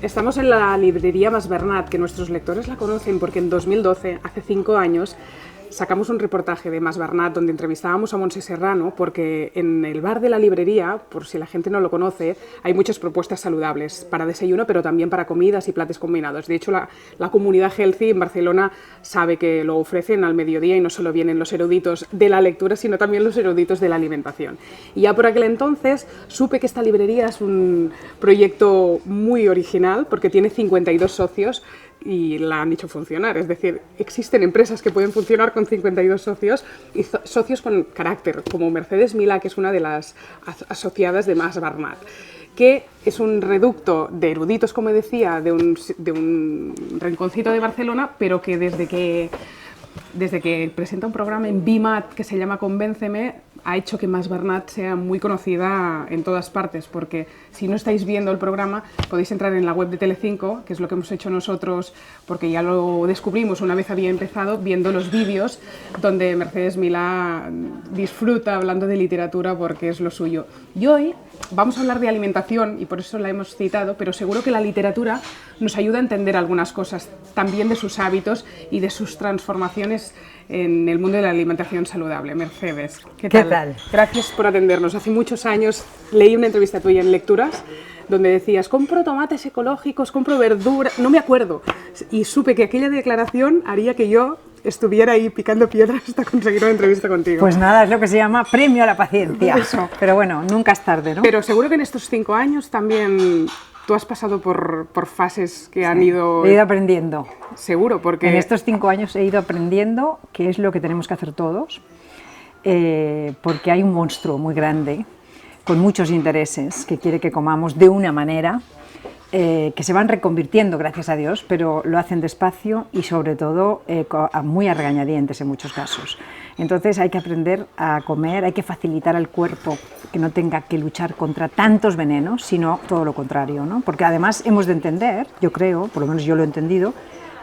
Estamos en la librería Mas Bernat, que nuestros lectores la conocen porque en 2012, hace 5 años, sacamos un reportaje de Mas Bernat donde entrevistábamos a Montse Serrano, porque en el bar de la librería, por si la gente no lo conoce, hay muchas propuestas saludables para desayuno, pero también para comidas y platos combinados. De hecho, la comunidad healthy en Barcelona sabe que lo ofrecen al mediodía y no solo vienen los eruditos de la lectura, sino también los eruditos de la alimentación. Y ya por aquel entonces supe que esta librería es un proyecto muy original porque tiene 52 socios y la han hecho funcionar. Es decir, existen empresas que pueden funcionar con 52 socios y socios con carácter, como Mercedes Milá, que es una de las asociadas de Mas Bernat, que es un reducto de eruditos, como decía, de un rinconcito de Barcelona, pero que desde que presenta un programa en BIMAT que se llama Convénceme, ha hecho que Mas Bernat sea muy conocida en todas partes, porque si no estáis viendo el programa podéis entrar en la web de Telecinco, que es lo que hemos hecho nosotros, porque ya lo descubrimos una vez había empezado, viendo los vídeos donde Mercedes Milá disfruta hablando de literatura porque es lo suyo. Y hoy vamos a hablar de alimentación y por eso la hemos citado, pero seguro que la literatura nos ayuda a entender algunas cosas, también de sus hábitos y de sus transformaciones en el mundo de la alimentación saludable. Mercedes, ¿qué tal? ¿Qué tal? Gracias por atendernos. Hace muchos años leí una entrevista tuya en Lecturas donde decías, compro tomates ecológicos, compro verdura, no me acuerdo, y supe que aquella declaración haría que yo estuviera ahí picando piedras hasta conseguir una entrevista contigo. Pues nada, es lo que se llama premio a la paciencia. Eso. Pero bueno, nunca es tarde, ¿no? Pero seguro que en estos 5 años también tú has pasado por fases que han ido... He ido aprendiendo. Seguro, porque... En estos 5 años he ido aprendiendo qué es lo que tenemos que hacer todos, porque hay un monstruo muy grande, con muchos intereses, que quiere que comamos de una manera, que se van reconvirtiendo, gracias a Dios, pero lo hacen despacio y sobre todo muy a regañadientes en muchos casos. Entonces hay que aprender a comer, hay que facilitar al cuerpo que no tenga que luchar contra tantos venenos, sino todo lo contrario, ¿no? Porque además hemos de entender, yo creo, por lo menos yo lo he entendido,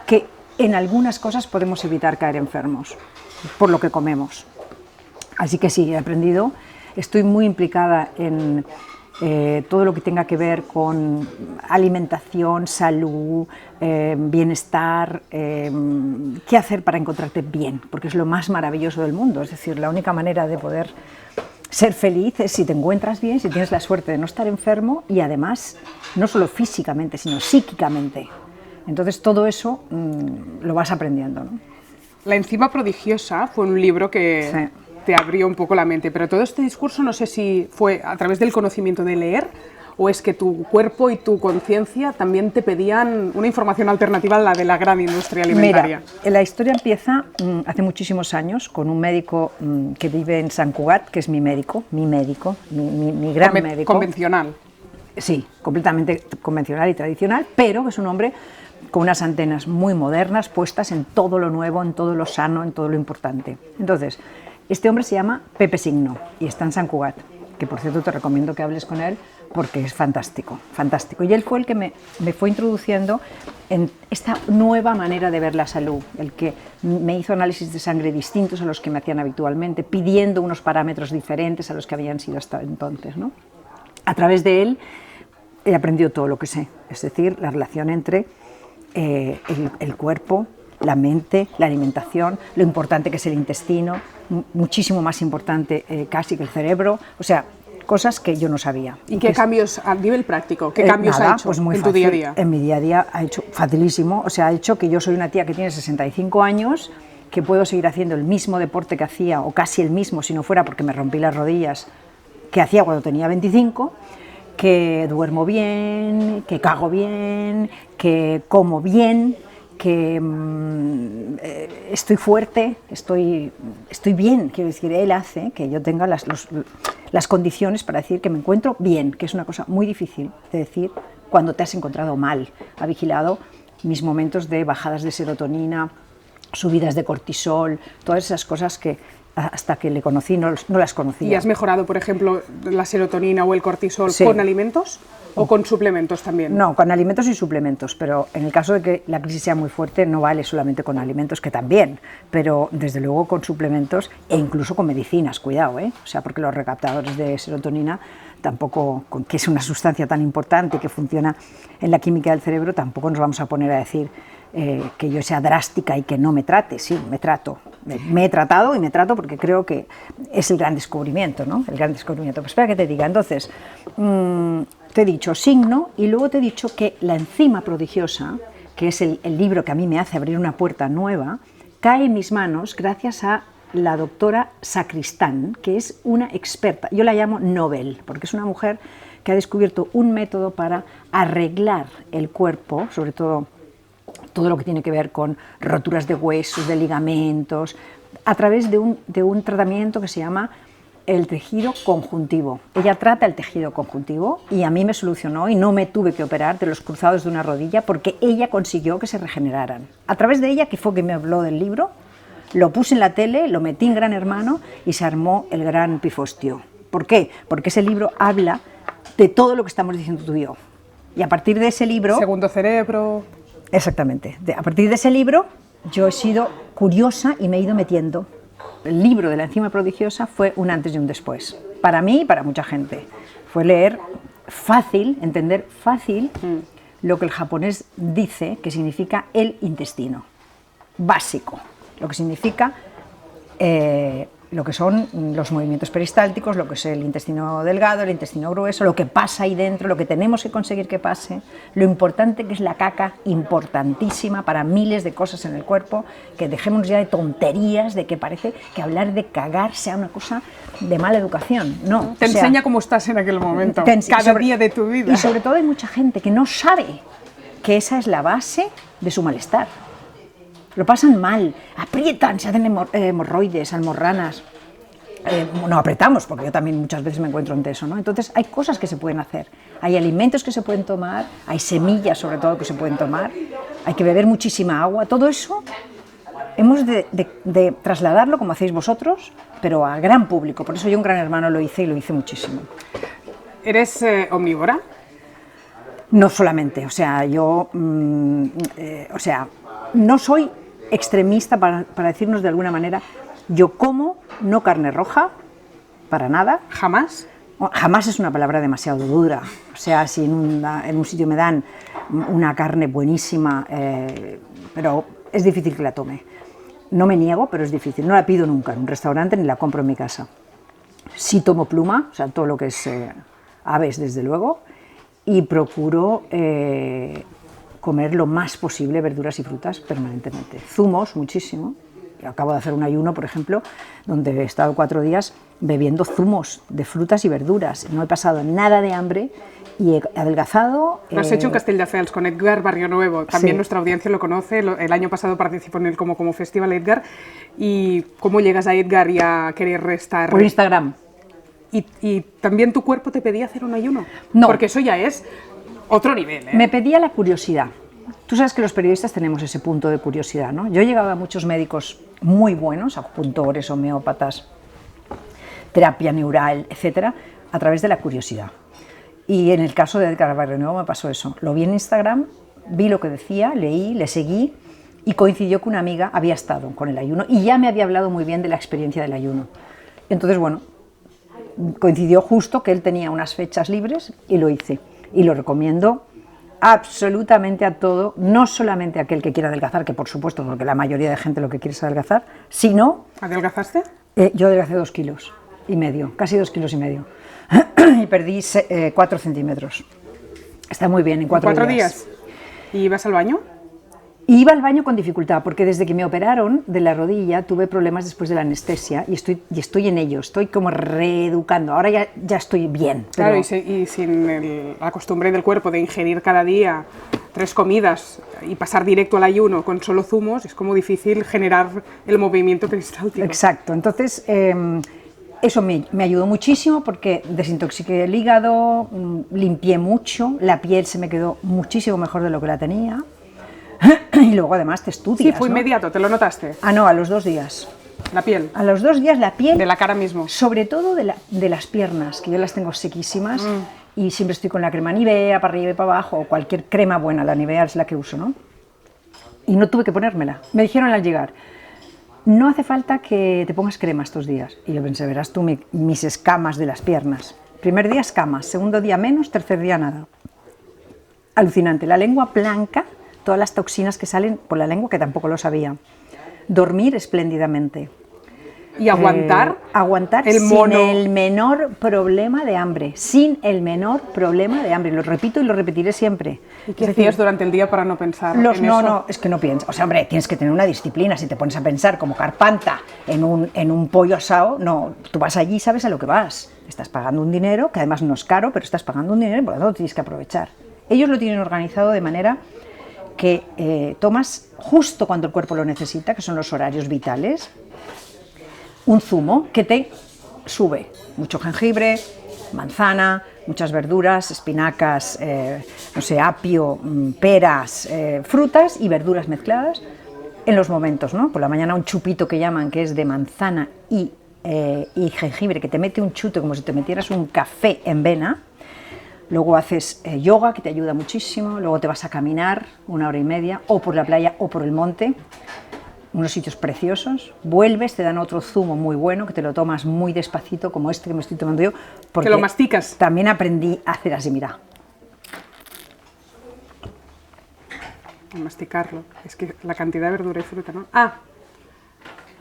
que en algunas cosas podemos evitar caer enfermos por lo que comemos. Así que sí, he aprendido, estoy muy implicada en todo lo que tenga que ver con alimentación, salud, bienestar, qué hacer para encontrarte bien, porque es lo más maravilloso del mundo. Es decir, la única manera de poder ser feliz es si te encuentras bien, si tienes la suerte de no estar enfermo y además, no solo físicamente, sino psíquicamente. Entonces todo eso lo vas aprendiendo, ¿no? La enzima prodigiosa fue un libro que... Sí. Te abrió un poco la mente, pero todo este discurso no sé si fue a través del conocimiento de leer o es que tu cuerpo y tu conciencia también te pedían una información alternativa a la de la gran industria alimentaria. Mira, la historia empieza hace muchísimos años con un médico que vive en Sant Cugat, que es mi gran médico. Convencional. Sí, completamente convencional y tradicional, pero es un hombre con unas antenas muy modernas puestas en todo lo nuevo, en todo lo sano, en todo lo importante. Entonces, este hombre se llama Pepe Signo y está en Sant Cugat, que por cierto te recomiendo que hables con él porque es fantástico, fantástico. Y él fue el que me fue introduciendo en esta nueva manera de ver la salud, el que me hizo análisis de sangre distintos a los que me hacían habitualmente, pidiendo unos parámetros diferentes a los que habían sido hasta entonces, ¿no? A través de él he aprendido todo lo que sé, es decir, la relación entre el cuerpo, la mente, la alimentación, lo importante que es el intestino, muchísimo más importante casi que el cerebro, o sea, cosas que yo no sabía. ¿Y qué cambios, a nivel práctico, qué cambios ha hecho pues muy en fácil. Tu día a día? En mi día a día ha hecho facilísimo, o sea, ha hecho que yo soy una tía que tiene 65 años, que puedo seguir haciendo el mismo deporte que hacía, o casi el mismo, si no fuera porque me rompí las rodillas, que hacía cuando tenía 25, que duermo bien, que cago bien, que como bien, que estoy fuerte, estoy bien, quiero decir, él hace que yo tenga las condiciones para decir que me encuentro bien, que es una cosa muy difícil de decir cuando te has encontrado mal. Ha vigilado mis momentos de bajadas de serotonina, subidas de cortisol, todas esas cosas que hasta que le conocí no las conocía. ¿Y has mejorado, por ejemplo, la serotonina o el cortisol con alimentos o con suplementos también? No, con alimentos y suplementos, pero en el caso de que la crisis sea muy fuerte no vale solamente con alimentos, que también, pero desde luego con suplementos e incluso con medicinas, cuidado, o sea, porque los recaptadores de serotonina tampoco, que es una sustancia tan importante que funciona en la química del cerebro, tampoco nos vamos a poner a decir que yo sea drástica y que no me trate. Sí, me trato, me he tratado y me trato porque creo que es el gran descubrimiento, ¿no? El gran descubrimiento. Pues espera que te diga, entonces, te he dicho signo y luego te he dicho que la enzima prodigiosa, que es el libro que a mí me hace abrir una puerta nueva, cae en mis manos gracias a la doctora Sacristán, que es una experta, yo la llamo Nobel, porque es una mujer que ha descubierto un método para arreglar el cuerpo, sobre todo lo que tiene que ver con roturas de huesos, de ligamentos, a través de un tratamiento que se llama el tejido conjuntivo. Ella trata el tejido conjuntivo y a mí me solucionó y no me tuve que operar de los cruzados de una rodilla porque ella consiguió que se regeneraran. A través de ella, que fue que me habló del libro, lo puse en la tele, lo metí en Gran Hermano y se armó el gran pifostio. ¿Por qué? Porque ese libro habla de todo lo que estamos diciendo tú y yo. Y a partir de ese libro... Segundo cerebro... Exactamente. A partir de ese libro yo he sido curiosa y me he ido metiendo. El libro de la enzima prodigiosa fue un antes y un después. Para mí y para mucha gente. Fue leer fácil, entender fácil lo que el japonés dice que significa el intestino. Básico. Lo que significa lo que son los movimientos peristálticos, lo que es el intestino delgado, el intestino grueso, lo que pasa ahí dentro, lo que tenemos que conseguir que pase, lo importante que es la caca, importantísima para miles de cosas en el cuerpo, que dejemos ya de tonterías, de que parece que hablar de cagar sea una cosa de mala educación. No, te enseña cómo estás en aquel momento, cada día de tu vida. Y sobre todo hay mucha gente que no sabe que esa es la base de su malestar. Lo pasan mal, aprietan, se hacen hemorroides, almorranas. No apretamos, porque yo también muchas veces me encuentro en eso, ¿no? Entonces hay cosas que se pueden hacer, hay alimentos que se pueden tomar, hay semillas sobre todo que se pueden tomar, hay que beber muchísima agua, todo eso hemos de trasladarlo como hacéis vosotros, pero al gran público. Por eso yo en Gran Hermano lo hice y lo hice muchísimo. ¿Eres omnívora? No solamente, o sea, yo, no soy extremista para decirnos de alguna manera, yo como no carne roja, para nada. ¿Jamás? Jamás es una palabra demasiado dura, o sea, si en un sitio me dan una carne buenísima, pero es difícil que la tome. No me niego, pero es difícil, no la pido nunca en un restaurante ni la compro en mi casa. Sí tomo pluma, o sea, todo lo que es aves desde luego, y procuro comer lo más posible verduras y frutas permanentemente. Zumos, muchísimo. Acabo de hacer un ayuno, por ejemplo, donde he estado 4 días bebiendo zumos de frutas y verduras. No he pasado nada de hambre y he adelgazado. Lo has hecho en Castelldefels con Edgar Barrionuevo. También sí. Nuestra audiencia lo conoce. El año pasado participó en él como Festival Edgar. ¿Y cómo llegas a Edgar y a querer estar...? Por Instagram. ¿Y también tu cuerpo te pedía hacer un ayuno? No. Porque eso ya es otro nivel, ¿eh? Me pedía la curiosidad. Tú sabes que los periodistas tenemos ese punto de curiosidad, ¿no? Yo he llegado a muchos médicos muy buenos, acupuntores, homeópatas, terapia neural, etcétera, a través de la curiosidad. Y en el caso de Edgar Barrionuevo me pasó eso. Lo vi en Instagram, vi lo que decía, leí, le seguí y coincidió que una amiga había estado con el ayuno y ya me había hablado muy bien de la experiencia del ayuno. Entonces, bueno, coincidió justo que él tenía unas fechas libres y lo hice. Y lo recomiendo absolutamente a todo, no solamente a aquel que quiera adelgazar, que por supuesto, porque la mayoría de gente lo que quiere es adelgazar, sino... ¿Adelgazaste? Yo adelgacé 2,5 kilos, casi 2,5 kilos, y perdí 4 centímetros. Está muy bien en 4 días. ¿Y ibas al baño? Iba al baño con dificultad, porque desde que me operaron de la rodilla tuve problemas después de la anestesia y estoy en ello, estoy como reeducando, ahora ya estoy bien. Pero... Claro, y sin la costumbre del cuerpo de ingerir cada día 3 comidas y pasar directo al ayuno con solo zumos, es como difícil generar el movimiento peristáltico. Exacto, entonces eso me ayudó muchísimo porque desintoxiqué el hígado, limpié mucho, la piel se me quedó muchísimo mejor de lo que la tenía. Y luego además te estudias. Sí, fue inmediato, ¿te lo notaste? Ah, no, a los 2 días. ¿La piel? A los 2 días la piel. De la cara mismo. Sobre todo de las piernas, que yo las tengo sequísimas y siempre estoy con la crema Nivea para arriba y para abajo, o cualquier crema buena, la Nivea es la que uso, ¿no? Y no tuve que ponérmela. Me dijeron al llegar, no hace falta que te pongas crema estos días. Y yo pensé, verás tú mis escamas de las piernas. Primer día escamas, segundo día menos, tercer día nada. Alucinante. La lengua blanca, todas las toxinas que salen por la lengua, que tampoco lo sabía. Dormir espléndidamente. Y aguantar aguantar el sin mono. el menor problema de hambre, sin el menor problema de hambre. Lo repito y lo repetiré siempre. ¿Y qué hacías durante el día para no pensar No, en eso? no, es que no piensas. O sea, hombre, tienes que tener una disciplina. Si te pones a pensar como Carpanta en un pollo asado, no, tú vas allí y sabes a lo que vas. Estás pagando un dinero, que además no es caro, pero estás pagando un dinero y por lo tanto tienes que aprovechar. Ellos lo tienen organizado de manera que tomas justo cuando el cuerpo lo necesita, que son los horarios vitales, un zumo que te sube mucho jengibre, manzana, muchas verduras, espinacas, no sé, apio, peras, frutas y verduras mezcladas en los momentos, ¿no? Por la mañana un chupito que llaman, que es de manzana y jengibre, que te mete un chute como si te metieras un café en vena. Luego haces yoga, que te ayuda muchísimo. Luego te vas a caminar 1 hora y media, o por la playa o por el monte, unos sitios preciosos. Vuelves, te dan otro zumo muy bueno, que te lo tomas muy despacito, como este que me estoy tomando yo, porque Que lo masticas. también aprendí a hacer así, mira. A masticarlo. Es que la cantidad de verdura y fruta, ¿no? Ah,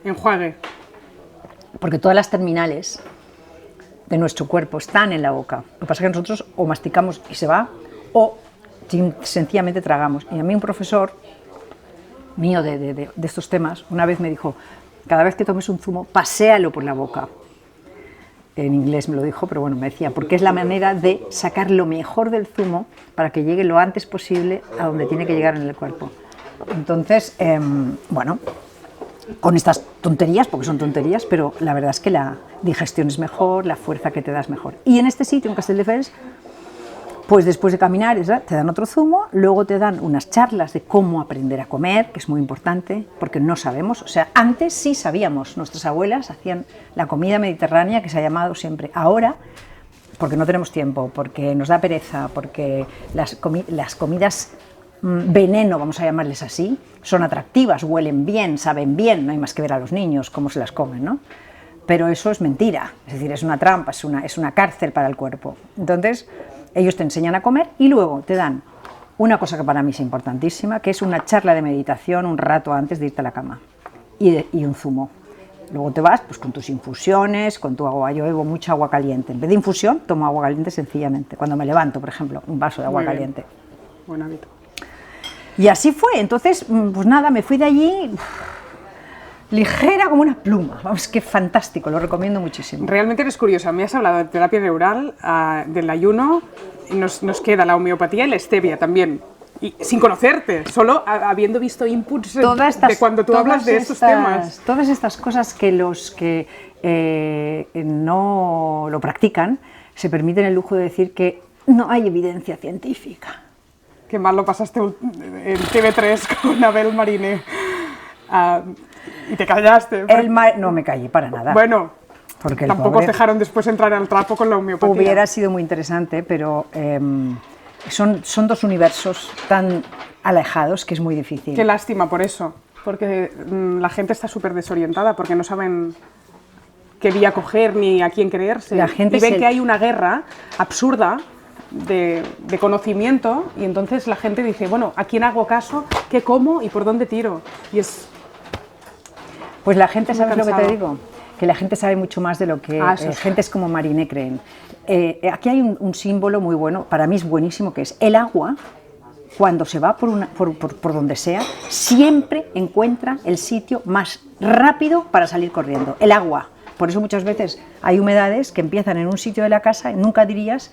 enjuague. Porque todas las terminales de nuestro cuerpo están en la boca. Lo que pasa es que nosotros o masticamos y se va, o sencillamente tragamos. Y a mí un profesor mío de estos temas una vez me dijo: cada vez que tomes un zumo, paséalo por la boca. En inglés me lo dijo, pero bueno, me decía, porque es la manera de sacar lo mejor del zumo para que llegue lo antes posible a donde tiene que llegar en el cuerpo. Entonces, bueno, con estas tonterías, porque son tonterías, pero la verdad es que la digestión es mejor, la fuerza que te das mejor. Y en este sitio, en Castelldefels, pues después de caminar te dan otro zumo, luego te dan unas charlas de cómo aprender a comer, que es muy importante, porque no sabemos. O sea, antes sí sabíamos, nuestras abuelas hacían la comida mediterránea, que se ha llamado siempre. Ahora, porque no tenemos tiempo, porque nos da pereza, porque las comidas veneno, vamos a llamarles así, son atractivas, huelen bien, saben bien, no hay más que ver a los niños cómo se las comen, ¿no? Pero eso es mentira, es decir, es una trampa, es una cárcel para el cuerpo. Entonces, ellos te enseñan a comer y luego te dan una cosa que para mí es importantísima, que es una charla de meditación un rato antes de irte a la cama y un zumo. Luego te vas pues, con tus infusiones, con tu agua. Yo bebo mucha agua caliente. En vez de infusión, tomo agua caliente sencillamente. Cuando me levanto, por ejemplo, un vaso de agua caliente. Buen hábito. Y así fue. Entonces, pues nada, me fui de allí ligera como una pluma. Vamos, qué fantástico, lo recomiendo muchísimo. Realmente eres curiosa. Me has hablado de terapia neural, del ayuno, y nos queda la homeopatía y la stevia también. Y sin conocerte, solo habiendo visto inputs de cuando tú hablas de estos temas. Todas estas cosas que los que no lo practican se permiten el lujo de decir que no hay evidencia científica. Qué mal lo pasaste en TV3 con Abel Marine. Y te callaste. No me callé para nada. Bueno, porque tampoco os dejaron después entrar al trapo con la homeopatía. Hubiera sido muy interesante, pero son dos universos tan alejados que es muy difícil. Qué lástima por eso, porque la gente está súper desorientada, porque no saben qué vía coger ni a quién creerse. La gente y ven que hay una guerra absurda de conocimiento, y entonces la gente dice, bueno, ¿a quién hago caso? ¿Qué como? ¿Y por dónde tiro? Y es... Pues la gente, ¿sabes lo que te digo? Que la gente sabe mucho más de lo que gentes como Marine creen. Aquí hay un símbolo muy bueno, para mí es buenísimo, que es el agua, cuando se va por donde sea, siempre encuentra el sitio más rápido para salir corriendo, el agua. Por eso muchas veces hay humedades que empiezan en un sitio de la casa y nunca dirías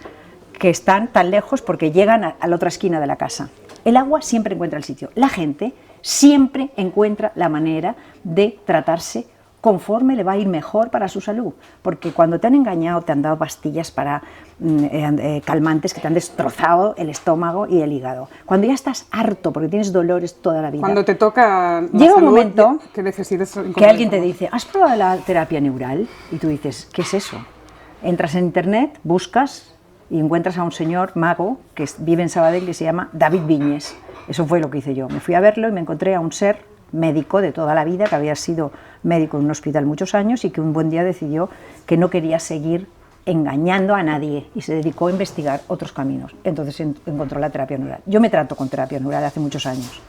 que están tan lejos porque llegan a la otra esquina de la casa. El agua siempre encuentra el sitio. La gente siempre encuentra la manera de tratarse conforme le va a ir mejor para su salud, porque cuando te han engañado te han dado pastillas para calmantes que te han destrozado el estómago y el hígado. Cuando ya estás harto porque tienes dolores toda la vida, cuando te toca llega un momento que necesites que alguien te dice, ¿has probado la terapia neural? Y tú dices, ¿qué es eso? Entras en internet, buscas y encuentras a un señor mago que vive en Sabadell y se llama David Viñes. Eso fue lo que hice yo. Me fui a verlo y me encontré a un ser médico de toda la vida, que había sido médico en un hospital muchos años y que un buen día decidió que no quería seguir engañando a nadie y se dedicó a investigar otros caminos. Entonces encontró la terapia neural. Yo me trato con terapia neural hace muchos años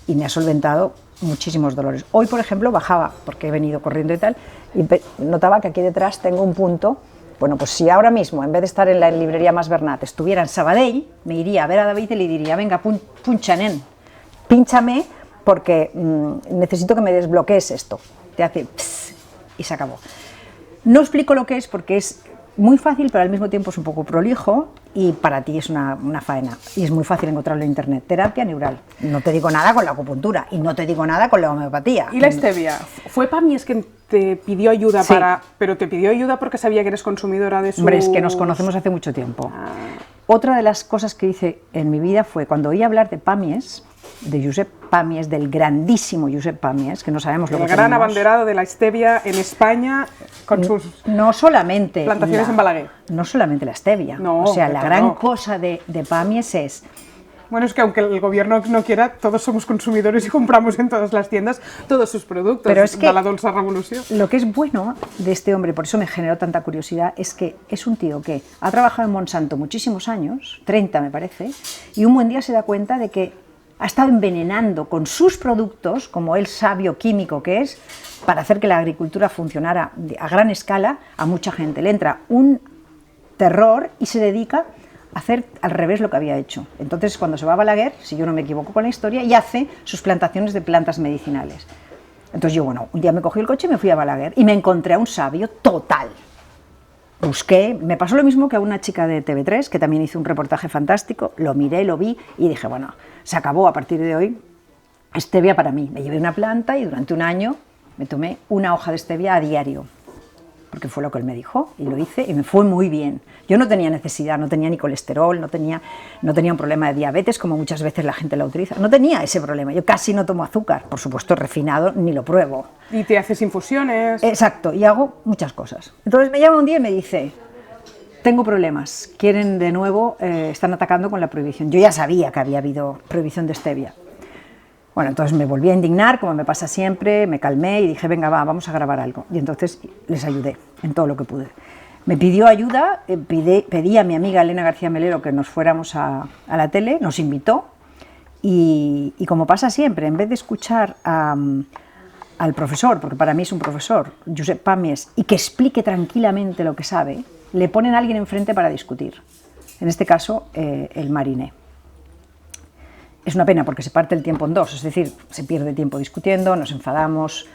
y me ha solventado muchísimos dolores. Hoy, por ejemplo, bajaba, porque he venido corriendo y tal, y notaba que aquí detrás tengo un punto. Bueno, pues si ahora mismo, en vez de estar en la librería Mas Bernat, estuviera en Sabadell, me iría a ver a David y le diría, venga, pínchame, porque necesito que me desbloquees esto. Te hace pss, y se acabó. No explico lo que es porque es muy fácil, pero al mismo tiempo es un poco prolijo y para ti es una faena. Y es muy fácil encontrarlo en internet. Terapia neural. No te digo nada con la acupuntura y no te digo nada con la homeopatía. ¿Y la stevia? ¿Fue Pamies quien te pidió ayuda sí. pero te pidió ayuda porque sabía que eres consumidora de su...? Hombre, es que nos conocemos hace mucho tiempo. Otra de las cosas que hice en mi vida fue cuando oí hablar de Pamies, de Josep Pamies, del grandísimo Josep Pamies, que no sabemos lo que tenemos. El gran abanderado de la stevia en España con sus no solamente plantaciones en Balaguer. No solamente la stevia, no, o sea, la gran cosa de Pamies es... Bueno, es que aunque el gobierno no quiera, todos somos consumidores y compramos en todas las tiendas todos sus productos. Pero es que la Dolça Revolució. Lo que es bueno de este hombre, por eso me generó tanta curiosidad, es que es un tío que ha trabajado en Monsanto muchísimos años, 30 me parece, y un buen día se da cuenta de que ha estado envenenando con sus productos, como el sabio químico que es, para hacer que la agricultura funcionara a gran escala a mucha gente. Le entra un terror y se dedica a hacer al revés lo que había hecho. Entonces, cuando se va a Balaguer, si yo no me equivoco con la historia, y hace sus plantaciones de plantas medicinales. Entonces yo, bueno, un día me cogí el coche y me fui a Balaguer y me encontré a un sabio total. Busqué, me pasó lo mismo que a una chica de TV3, que también hizo un reportaje fantástico, lo miré, lo vi y dije, bueno, se acabó a partir de hoy stevia para mí. Me llevé una planta y durante un año me tomé una hoja de stevia a diario, porque fue lo que él me dijo y lo hice y me fue muy bien. Yo no tenía necesidad, no tenía ni colesterol, no tenía un problema de diabetes como muchas veces la gente la utiliza, no tenía ese problema. Yo casi no tomo azúcar, por supuesto refinado ni lo pruebo. ¿Y te haces infusiones? Exacto, y hago muchas cosas. Entonces me llama un día y me dice, tengo problemas, quieren de nuevo, están atacando con la prohibición. Yo ya sabía que había habido prohibición de stevia. Bueno, entonces me volví a indignar, como me pasa siempre, me calmé y dije, venga, vamos a grabar algo. Y entonces les ayudé en todo lo que pude. Me pidió ayuda, pedí a mi amiga Elena García Melero que nos fuéramos a la tele, nos invitó y como pasa siempre, en vez de escuchar al profesor, porque para mí es un profesor, Josep Pamies, y que explique tranquilamente lo que sabe, le ponen a alguien enfrente para discutir. En este caso, el Mariné. Es una pena porque se parte el tiempo en dos, es decir, se pierde tiempo discutiendo, nos enfadamos,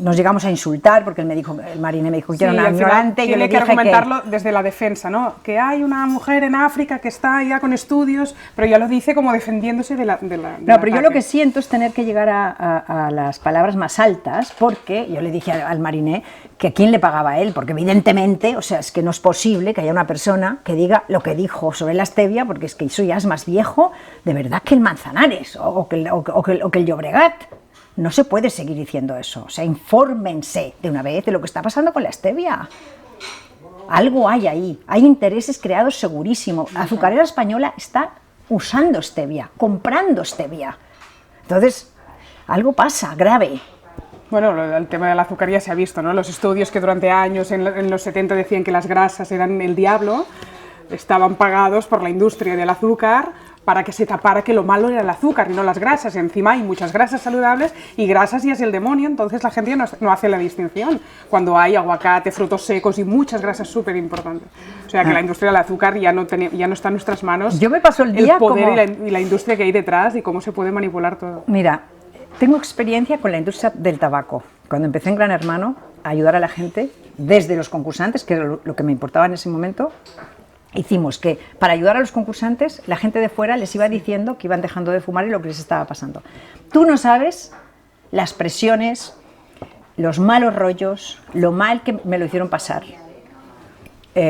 nos llegamos a insultar porque el Mariné me dijo que era una ignorante. Tiene que argumentarlo desde la defensa, ¿no? Que hay una mujer en África que está ya con estudios, pero ya lo dice como defendiéndose de la No, pero yo lo que siento es tener que llegar a las palabras más altas, porque yo le dije al Mariné que a quién le pagaba a él, porque evidentemente, o sea, es que no es posible que haya una persona que diga lo que dijo sobre la stevia, porque es que eso ya es más viejo, de verdad, que el Manzanares o que el Llobregat. No se puede seguir diciendo eso, o sea, infórmense de una vez de lo que está pasando con la stevia. Algo hay ahí, hay intereses creados segurísimo. La azucarera española está usando stevia, comprando stevia. Entonces, algo pasa, grave. Bueno, el tema de la azúcar ya se ha visto, ¿no? Los estudios que durante años, en los 70, decían que las grasas eran el diablo, estaban pagados por la industria del azúcar para que se tapara que lo malo era el azúcar y no las grasas. Encima hay muchas grasas saludables y grasas ya es el demonio, entonces la gente no hace la distinción cuando hay aguacate, frutos secos y muchas grasas súper importantes. O sea que la industria del azúcar ya no está en nuestras manos. Yo me paso el día poder y la industria que hay detrás y cómo se puede manipular todo. Mira, tengo experiencia con la industria del tabaco. Cuando empecé en Gran Hermano a ayudar a la gente, desde los concursantes, que era lo que me importaba en ese momento, hicimos que para ayudar a los concursantes, la gente de fuera les iba diciendo que iban dejando de fumar y lo que les estaba pasando. Tú no sabes las presiones, los malos rollos, lo mal que me lo hicieron pasar,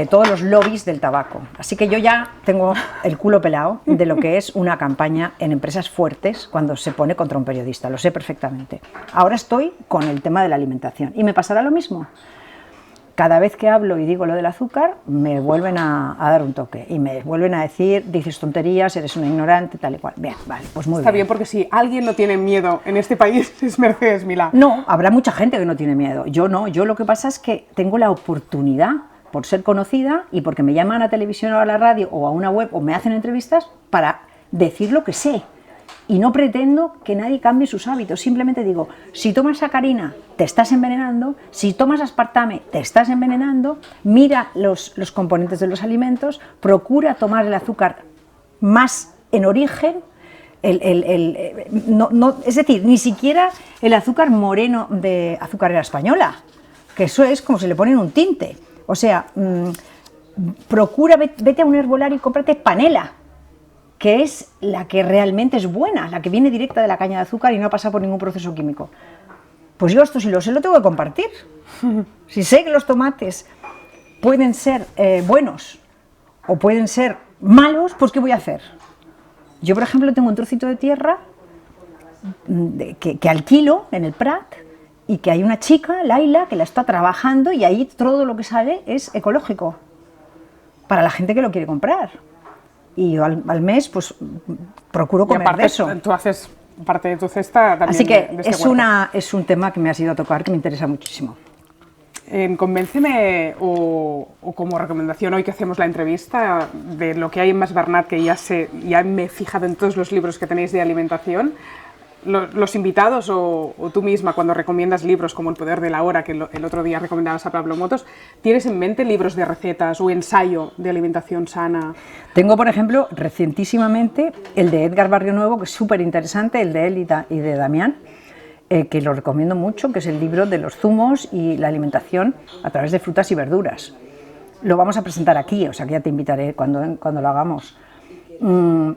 todos los lobbies del tabaco. Así que yo ya tengo el culo pelado de lo que es una campaña en empresas fuertes cuando se pone contra un periodista, lo sé perfectamente. Ahora estoy con el tema de la alimentación y me pasará lo mismo. cada vez que hablo y digo lo del azúcar, me vuelven a dar un toque y me vuelven a decir, dices tonterías, eres una ignorante, tal y cual. Bien, vale, pues muy bien. Está bien, porque si alguien no tiene miedo en este país es Mercedes Milá. No, habrá mucha gente que no tiene miedo. Yo no, yo lo que pasa es que tengo la oportunidad, por ser conocida y porque me llaman a la televisión o a la radio o a una web o me hacen entrevistas para decir lo que sé. Y no pretendo que nadie cambie sus hábitos, simplemente digo, si tomas sacarina te estás envenenando, si tomas aspartame te estás envenenando, mira los componentes de los alimentos, procura tomar el azúcar más en origen, es decir, ni siquiera el azúcar moreno de azucarera española, que eso es como si le ponen un tinte, o sea, procura, vete a un herbolario y cómprate panela, que es la que realmente es buena, la que viene directa de la caña de azúcar y no pasa por ningún proceso químico. Pues yo esto si lo sé, lo tengo que compartir. Si sé que los tomates pueden ser buenos o pueden ser malos, pues ¿qué voy a hacer? Yo, por ejemplo, tengo un trocito de tierra que alquilo en el Prat y que hay una chica, Laila, que la está trabajando y ahí todo lo que sale es ecológico para la gente que lo quiere comprar. Y yo al mes pues procuro comer aparte, de eso. Tú haces parte de tu cesta también. Así que de este huerto. es un tema que me ha sido a tocar, que me interesa muchísimo. En Convénceme o como recomendación hoy que hacemos la entrevista de lo que hay en Mas Bernat, que ya me he fijado en todos los libros que tenéis de alimentación, los invitados o tú misma cuando recomiendas libros como El poder de la hora, que el otro día recomendabas a Pablo Motos, ¿tienes en mente libros de recetas o ensayo de alimentación sana? Tengo, por ejemplo, recientísimamente el de Edgar Barrionuevo, que es súper interesante, el de él y de Damián, que lo recomiendo mucho, que es el libro de los zumos y la alimentación a través de frutas y verduras. Lo vamos a presentar aquí, o sea que ya te invitaré cuando lo hagamos.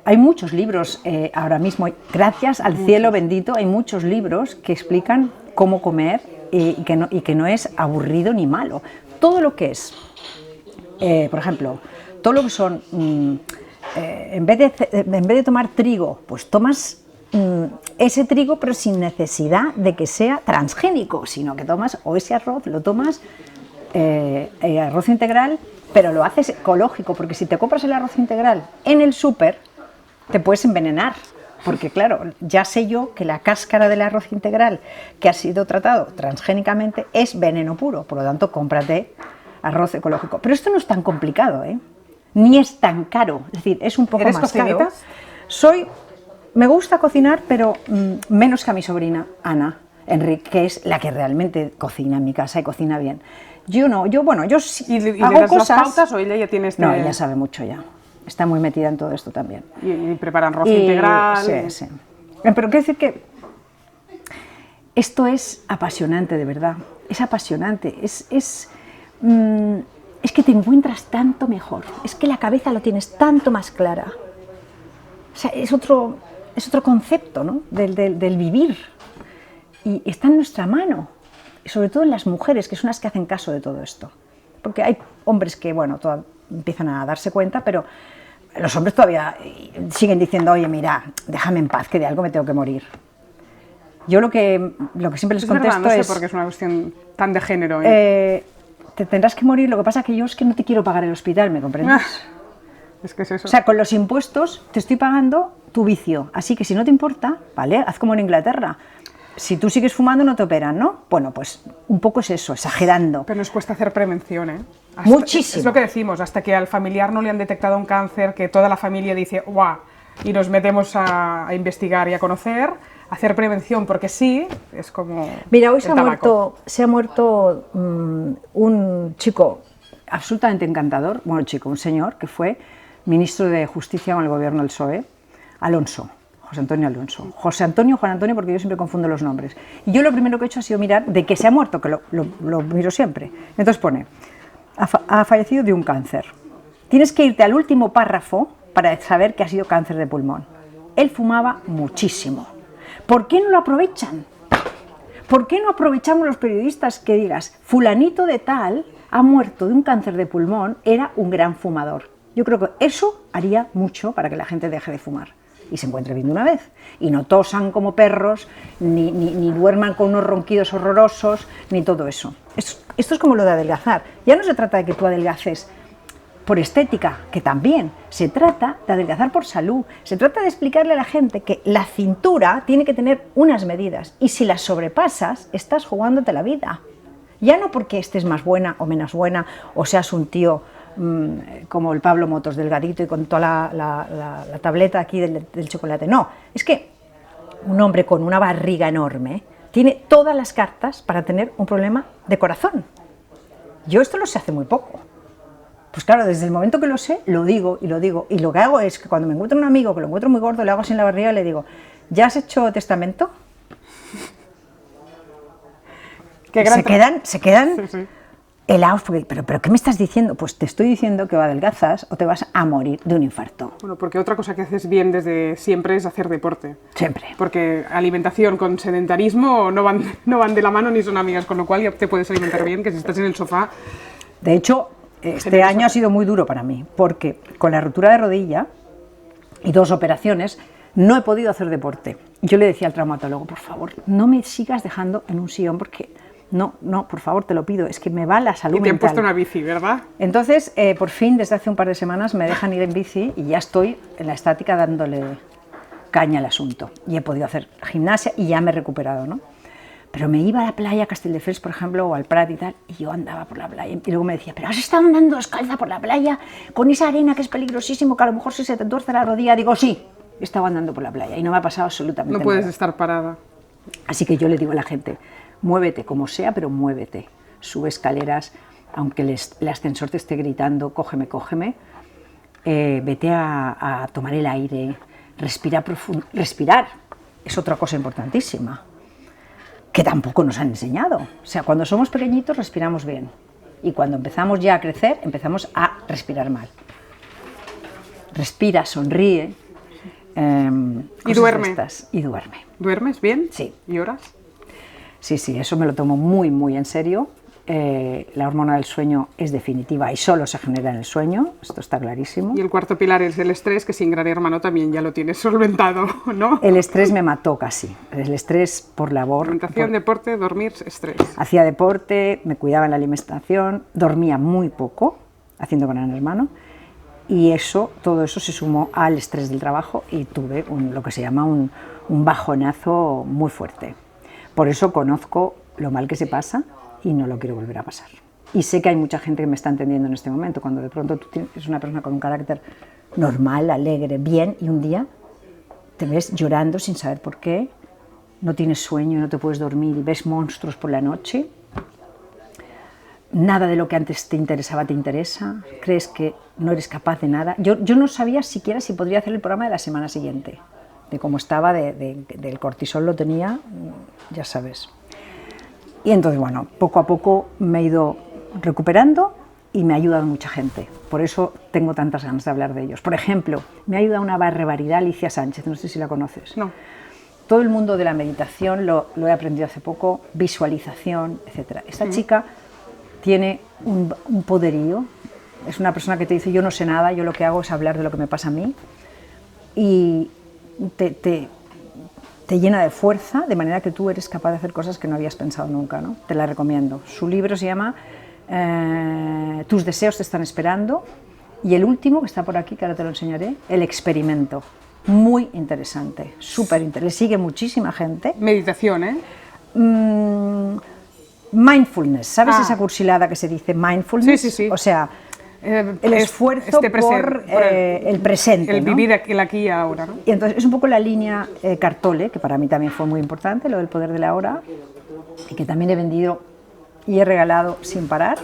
Hay muchos libros ahora mismo, gracias al cielo bendito, hay muchos libros que explican cómo comer y que no es aburrido ni malo. Todo lo que es, por ejemplo, todo lo que son, en vez de tomar trigo, pues tomas ese trigo pero sin necesidad de que sea transgénico, sino que tomas o ese arroz, lo tomas arroz integral, pero lo haces ecológico, porque si te compras el arroz integral en el súper, te puedes envenenar, porque claro, ya sé yo que la cáscara del arroz integral que ha sido tratado transgénicamente es veneno puro, por lo tanto, cómprate arroz ecológico. Pero esto no es tan complicado, ni es tan caro, es decir, es un poco más caro. Me gusta cocinar, pero menos que a mi sobrina Ana Enrique, que es la que realmente cocina en mi casa y cocina bien. Yo no, yo sí ¿Y hago le das cosas. las pautas o ella ya tiene No, ella sabe mucho ya. Está muy metida en todo esto también. Y preparan arroz integral. Sí, sí. Pero quiero decir que esto es apasionante, de verdad. Es apasionante. Es que te encuentras tanto mejor. Es que la cabeza lo tienes tanto más clara. O sea, es otro concepto, ¿no? del vivir. Y está en nuestra mano. Sobre todo en las mujeres, que son las que hacen caso de todo esto. Porque hay hombres que, bueno, empiezan a darse cuenta, pero los hombres todavía siguen diciendo, oye, mira, déjame en paz, que de algo me tengo que morir. Yo lo que siempre les contesto verdad, no sé es... por qué es una cuestión tan de género. Te tendrás que morir, lo que pasa es que yo es que no te quiero pagar el hospital, ¿me comprendes? Es que es eso. O sea, con los impuestos te estoy pagando tu vicio, así que si no te importa, ¿vale? Haz como en Inglaterra. Si tú sigues fumando no te operan, ¿no? Bueno, pues un poco es eso, exagerando. Pero nos cuesta hacer prevención, ¿eh? Muchísimo. Es lo que decimos, hasta que al familiar no le han detectado un cáncer, que toda la familia dice, ¡guau! Y nos metemos a investigar y a conocer, hacer prevención, porque sí, es como... Mira, hoy se ha muerto un chico absolutamente encantador, un señor que fue ministro de Justicia con el gobierno del PSOE, Alonso. José Antonio Alonso. José Antonio, Juan Antonio, porque yo siempre confundo los nombres. Y yo lo primero que he hecho ha sido mirar de qué se ha muerto, que lo miro siempre. Entonces pone, ha fallecido de un cáncer. Tienes que irte al último párrafo para saber que ha sido cáncer de pulmón. Él fumaba muchísimo. ¿Por qué no lo aprovechan? ¿Por qué no aprovechamos los periodistas que digas, fulanito de tal ha muerto de un cáncer de pulmón, era un gran fumador? Yo creo que eso haría mucho para que la gente deje de fumar. y se encuentre bien de una vez. Y no tosan como perros, ni duerman con unos ronquidos horrorosos, ni todo eso. Esto es como lo de adelgazar. Ya no se trata de que tú adelgaces por estética, que también, se trata de adelgazar por salud, se trata de explicarle a la gente que la cintura tiene que tener unas medidas y si las sobrepasas, estás jugándote la vida. Ya no porque estés más buena o menos buena, o seas un tío como el Pablo Motos, delgadito y con toda la tableta aquí del chocolate, no, es que un hombre con una barriga enorme tiene todas las cartas para tener un problema de corazón. Yo esto lo sé hace muy poco. Pues claro, desde el momento que lo sé, lo digo, y lo que hago es que cuando me encuentro un amigo que lo encuentro muy gordo, le hago así en la barriga y le digo, ¿ya has hecho testamento? Se quedan sí, sí. Helados, porque, pero ¿qué me estás diciendo? Pues te estoy diciendo que o adelgazas o te vas a morir de un infarto. Bueno, porque otra cosa que haces bien desde siempre es hacer deporte. Siempre. Porque alimentación con sedentarismo no van de la mano ni son amigas, con lo cual ya te puedes alimentar bien, que si estás en el sofá... De hecho, este año ha sido muy duro para mí, porque con la rotura de rodilla y 2 operaciones no he podido hacer deporte. Yo le decía al traumatólogo, por favor, no me sigas dejando en un sillón porque... No, por favor, te lo pido, es que me va la salud mental. Y te han puesto una bici, ¿verdad? Entonces, por fin, desde hace un par de semanas, me dejan ir en bici y ya estoy en la estática dándole caña al asunto. Y he podido hacer gimnasia y ya me he recuperado, ¿no? Pero me iba a la playa, a Castelldefels, por ejemplo, o al Prat y tal, y yo andaba por la playa. Y luego me decía, pero has estado andando descalza por la playa con esa arena que es peligrosísimo, que a lo mejor si se te tuerce la rodilla. Digo, sí, he estado andando por la playa y no me ha pasado absolutamente nada. No puedes estar parada. Así que yo le digo a la gente, muévete como sea, pero muévete. Sube escaleras, aunque el ascensor te esté gritando, cógeme, cógeme. Vete a tomar el aire, respira profundo. Respirar es otra cosa importantísima, que tampoco nos han enseñado. O sea, cuando somos pequeñitos respiramos bien. Y cuando empezamos ya a crecer, empezamos a respirar mal. Respira, sonríe. Y duerme. Y duerme. ¿Duermes bien? Sí. ¿Y horas? Sí, eso me lo tomo muy, muy en serio. La hormona del sueño es definitiva y solo se genera en el sueño, esto está clarísimo. Y el cuarto pilar es el estrés, que sin Gran Hermano también ya lo tienes solventado, ¿no? El estrés me mató casi, el estrés por labor. Alimentación, deporte, dormir, estrés. Hacía deporte, me cuidaba en la alimentación, dormía muy poco, haciendo Gran Hermano, y todo eso se sumó al estrés del trabajo y tuve lo que se llama un bajonazo muy fuerte. Por eso conozco lo mal que se pasa y no lo quiero volver a pasar. Y sé que hay mucha gente que me está entendiendo en este momento, cuando de pronto tú eres una persona con un carácter normal, alegre, bien, y un día te ves llorando sin saber por qué, no tienes sueño, no te puedes dormir y ves monstruos por la noche, nada de lo que antes te interesaba te interesa, crees que no eres capaz de nada. Yo no sabía siquiera si podría hacer el programa de la semana siguiente. De cómo estaba, del cortisol lo tenía, ya sabes. Y entonces, bueno, poco a poco me he ido recuperando y me ha ayudado mucha gente. Por eso tengo tantas ganas de hablar de ellos. Por ejemplo, me ha ayudado una barbaridad Alicia Sánchez, no sé si la conoces. No. Todo el mundo de la meditación lo he aprendido hace poco, visualización, etc. Esta chica tiene un poderío, es una persona que te dice, yo no sé nada, yo lo que hago es hablar de lo que me pasa a mí, y te llena de fuerza, de manera que tú eres capaz de hacer cosas que no habías pensado nunca, ¿no? Te la recomiendo. Su libro se llama Tus deseos te están esperando, y el último, que está por aquí, que ahora te lo enseñaré, El experimento. Muy interesante, súper interesante. Le sigue muchísima gente. Meditación, ¿eh? Mindfulness, ¿sabes esa cursilada que se dice mindfulness? Sí. O sea, el esfuerzo por el presente, el ¿no? vivir el aquí y ahora, ¿no? Y entonces es un poco la línea Cartole, que para mí también fue muy importante, lo del poder de la hora, y que también he vendido y he regalado sin parar.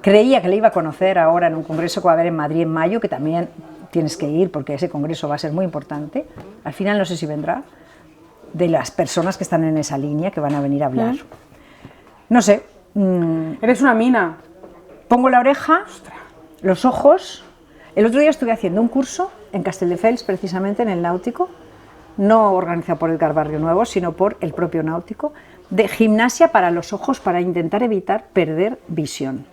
Creía que le iba a conocer ahora en un congreso que va a haber en Madrid en mayo, que también tienes que ir porque ese congreso va a ser muy importante. Al final no sé si vendrá, de las personas que están en esa línea que van a venir a hablar. No sé. Eres una mina. Pongo la oreja, los ojos. El otro día estuve haciendo un curso en Castelldefels, precisamente en el Náutico, no organizado por Edgar Barrio Nuevo, sino por el propio Náutico, de gimnasia para los ojos, para intentar evitar perder visión.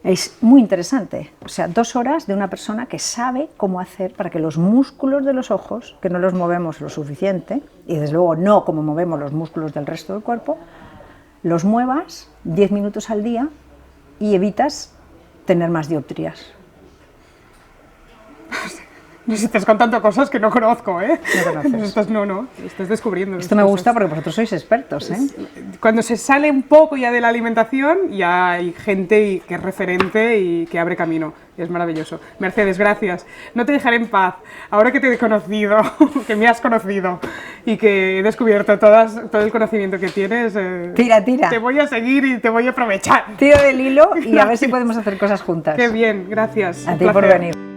Es muy interesante, o sea, 2 horas de una persona que sabe cómo hacer para que los músculos de los ojos, que no los movemos lo suficiente, y desde luego no como movemos los músculos del resto del cuerpo, los muevas 10 minutos al día y evitas tener más dioptrías. Nos estás contando cosas que no conozco, ¿eh? No conoces. Estás descubriendo. Esto me gusta porque vosotros sois expertos, ¿eh? Cuando se sale un poco ya de la alimentación, ya hay gente que es referente y que abre camino. Es maravilloso. Mercedes, gracias. No te dejaré en paz. Ahora que te he conocido, que me has conocido y que he descubierto todo el conocimiento que tienes, Tira, tira. Te voy a seguir y te voy a aprovechar. Tiro del hilo y a ver si podemos hacer cosas juntas. Qué bien, gracias. A Un ti por placer. venir.